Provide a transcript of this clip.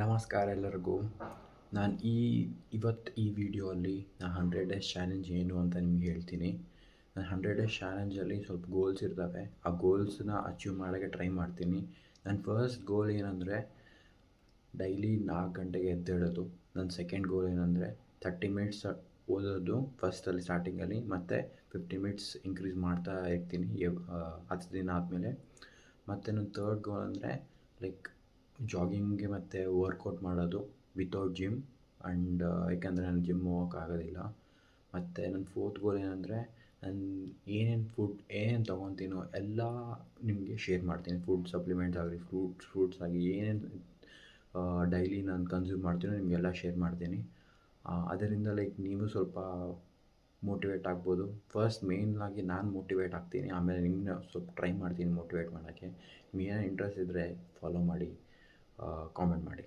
ನಮಸ್ಕಾರ ಎಲ್ಲರಿಗೂ. ನಾನು ಇವತ್ತು ಈ ವಿಡಿಯೋಲ್ಲಿ ನಾನು 100 ಡೇಸ್ ಚಾಲೆಂಜ್ ಏನು ಅಂತ ನಿಮ್ಗೆ ಹೇಳ್ತೀನಿ. ನಾನು 100 ಡೇಸ್ ಚಾಲೆಂಜಲ್ಲಿ ಸ್ವಲ್ಪ ಗೋಲ್ಸ್ ಇರ್ತವೆ. ಆ ಗೋಲ್ಸ್ನ ಅಚೀವ್ ಮಾಡೋಕ್ಕೆ ಟ್ರೈ ಮಾಡ್ತೀನಿ. ನನ್ನ ಫಸ್ಟ್ ಗೋಲ್ ಏನಂದರೆ ಡೈಲಿ 4 ಗಂಟೆಗೆ ಎದ್ದೇಳೋದು. ನನ್ನ ಸೆಕೆಂಡ್ ಗೋಲ್ ಏನಂದರೆ 30 ಮಿನಿಟ್ಸ್ ಓದೋದು ಫಸ್ಟಲ್ಲಿ ಸ್ಟಾರ್ಟಿಂಗಲ್ಲಿ, ಮತ್ತು 50 ಮಿನಿಟ್ಸ್ ಇನ್ಕ್ರೀಸ್ ಮಾಡ್ತಾ ಇರ್ತೀನಿ 10 ದಿನ ಆದಮೇಲೆ. ಮತ್ತು ನನ್ನ ಥರ್ಡ್ ಗೋಲ್ ಅಂದರೆ ಲೈಕ್ ಜಾಗಿಂಗ್ಗೆ ಮತ್ತು ವರ್ಕೌಟ್ ಮಾಡೋದು ವಿತೌಟ್ ಜಿಮ್. ಆ್ಯಂಡ್ ಯಾಕೆಂದರೆ ನಾನು ಜಿಮ್ ಹೋಗೋಕ್ಕಾಗೋದಿಲ್ಲ. ಮತ್ತು ನನ್ನ ಫೋರ್ತ್ ಗೋಲ್ ಏನಂದರೆ ನಾನು ಏನೇನು ತೊಗೊತೀನೋ ಎಲ್ಲ ನಿಮಗೆ ಶೇರ್ ಮಾಡ್ತೀನಿ. ಫುಡ್ ಸಪ್ಲಿಮೆಂಟ್ಸ್ ಆಗಲಿ, ಫ್ರೂಟ್ಸ್ ಆಗಿ ಏನೇನು ಡೈಲಿ ನಾನು ಕನ್ಸ್ಯೂಮ್ ಮಾಡ್ತೀನೋ ನಿಮಗೆಲ್ಲ ಶೇರ್ ಮಾಡ್ತೀನಿ. ಅದರಿಂದ ಲೈಕ್ ನೀವು ಸ್ವಲ್ಪ ಮೋಟಿವೇಟ್ ಆಗ್ಬೋದು. ಫಸ್ಟ್ ಮೇಯ್ನಾಗಿ ನಾನು ಮೋಟಿವೇಟ್ ಆಗ್ತೀನಿ, ಆಮೇಲೆ ನಿಮ್ಮನ್ನ ಸ್ವಲ್ಪ ಟ್ರೈ ಮಾಡ್ತೀನಿ ಮೋಟಿವೇಟ್ ಮಾಡೋಕ್ಕೆ. ನಿಮ್ಗೆ ಏನೋ ಇಂಟ್ರೆಸ್ಟ್ ಇದ್ದರೆ ಫಾಲೋ ಮಾಡಿ, ಕಾಮೆಂಟ್ ಮಾಡಿ.